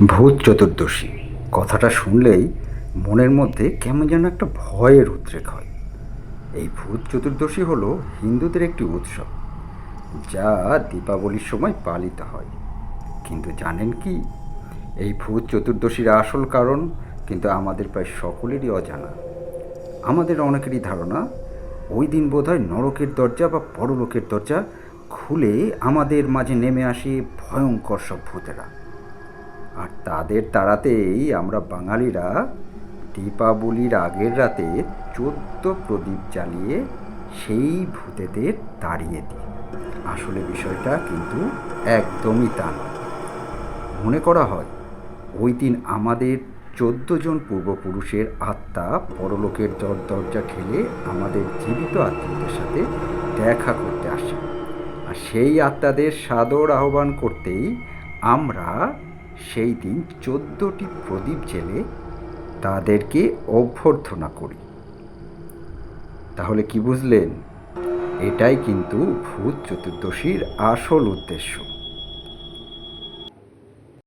ভূত চতুর্দশী কথাটা শুনলেই মনের মধ্যে কেমন যেন একটা ভয়ের উদ্রেক হয়। এই ভূত চতুর্দশী হলো হিন্দুদের একটি উৎসব, যা দীপাবলির সময় পালিত হয়। কিন্তু জানেন কি, এই ভূত চতুর্দশীর আসল কারণ কিন্তু আমাদের প্রায় সকলেরই অজানা। আমাদের অনেকেরই ধারণা ওই দিন বোধহয় নরকের দরজা বা পরলোকের দরজা খুলে আমাদের মাঝে নেমে আসে ভয়ঙ্কর সব ভূতেরা। আর তাদের তাড়াতেই আমরা বাঙালিরা দীপাবলির আগের রাতে 14 প্রদীপ জ্বালিয়ে সেই ভূতেদের তাড়িয়ে দিই। আসলে বিষয়টা কিন্তু একদমই তা নয়। মনে করা হয় ওই দিন আমাদের 14 জন পূর্বপুরুষের আত্মা পরলোকের দরজা ঠেলে আমাদের জীবিত আত্মীয়দের সাথে দেখা করতে আসে। আর সেই আত্মাদের সাদর আহ্বান করতেই আমরা সেই দিন 14টি প্রদীপ জেলে তাদেরকে অভ্যর্থনা করি। তাহলে কি বুঝলেন? এটাই কিন্তু ভূত চতুর্দশীর আসল উদ্দেশ্য।